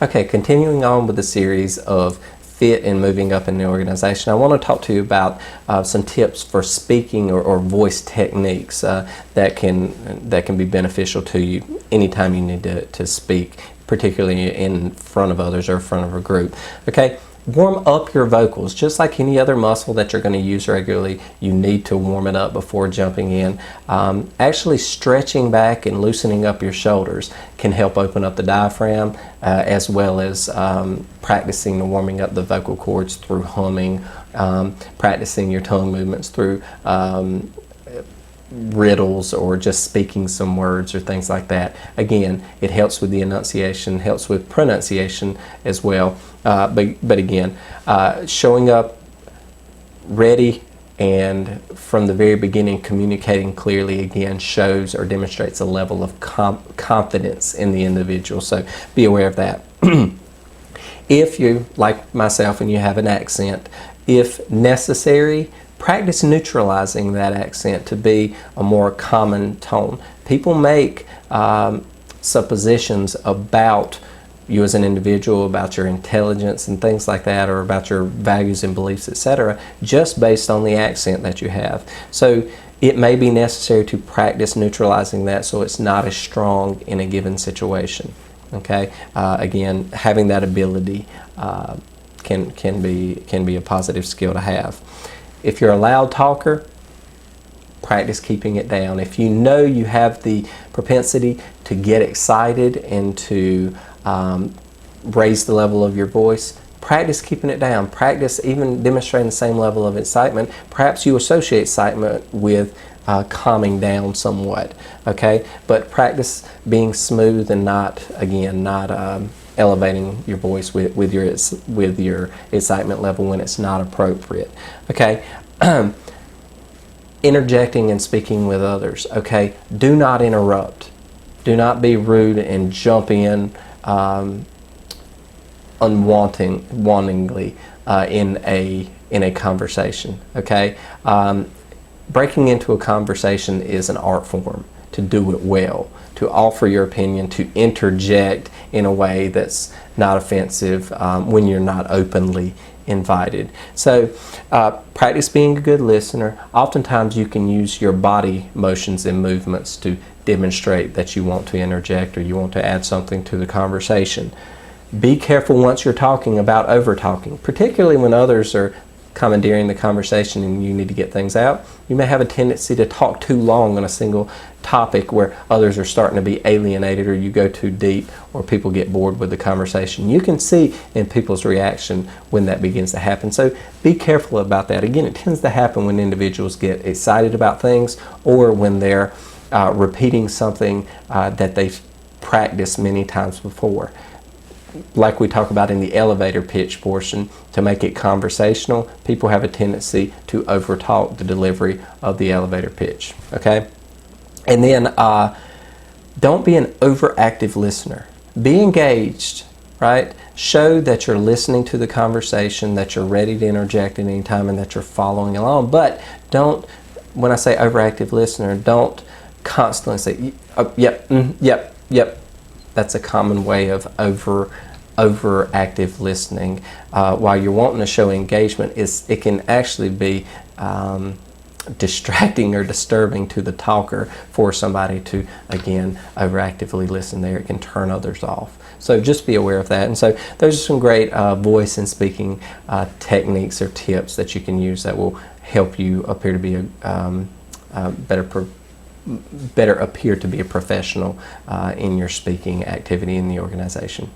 Okay, continuing on with the series of fit and moving up in the organization, I want to talk to you about some tips for speaking or voice techniques that can be beneficial to you anytime you need to speak, particularly in front of others or in front of a group. Okay. Warm up your vocals. Just like any other muscle that you're going to use regularly, you need to warm it up before jumping in. Actually stretching back and loosening up your shoulders can help open up the diaphragm, as well as practicing the warming up the vocal cords through humming, practicing your tongue movements through riddles or just speaking some words or things like that. Again, it helps with the enunciation, helps with pronunciation as well. But again, showing up ready and from the very beginning communicating clearly again shows or demonstrates a level of confidence in the individual. So be aware of that. If you, like myself, and you have an accent, if necessary, practice neutralizing that accent to be a more common tone. People make suppositions about you as an individual, about your intelligence and things like that, or about your values and beliefs, etc., just based on the accent that you have. So it may be necessary to practice neutralizing that so it's not as strong in a given situation. Okay, again, having that ability can be a positive skill to have. If you're a loud talker, practice keeping it down. If you know you have the propensity to get excited and to raise the level of your voice, practice keeping it down. Practice even demonstrating the same level of excitement. Perhaps you associate excitement with calming down somewhat, okay? But practice being smooth and not elevating your voice with your excitement level when it's not appropriate. Okay. Interjecting and speaking with others. Okay. Do not interrupt. Do not be rude and jump in unwantingly in a conversation. Okay. Breaking into a conversation is an art form. To do it well, to offer your opinion, to interject in a way that's not offensive when you're not openly invited. So practice being a good listener. Oftentimes you can use your body motions and movements to demonstrate that you want to interject or you want to add something to the conversation. Be careful once you're talking about over-talking, particularly when others are commandeering the conversation and you need to get things out. You may have a tendency to talk too long on a single topic where others are starting to be alienated, or you go too deep, or people get bored with the conversation. You can see in people's reaction when that begins to happen. So be careful about that. Again, it tends to happen when individuals get excited about things or when they're repeating something that they've practiced many times before. Like we talk about in the elevator pitch portion, to make it conversational, people have a tendency to overtalk the delivery of the elevator pitch. Okay? And then don't be an overactive listener. Be engaged, right? Show that you're listening to the conversation, that you're ready to interject at any time, and that you're following along. But don't, when I say overactive listener, don't constantly say, oh, yep, yep, yep. That's a common way of overactive listening. While you're wanting to show engagement, it can actually be distracting or disturbing to the talker for somebody to, again, overactively listen there. It can turn others off. So just be aware of that. And so those are some great voice and speaking techniques or tips that you can use that will help you appear to be better appear to be a professional in your speaking activity in the organization.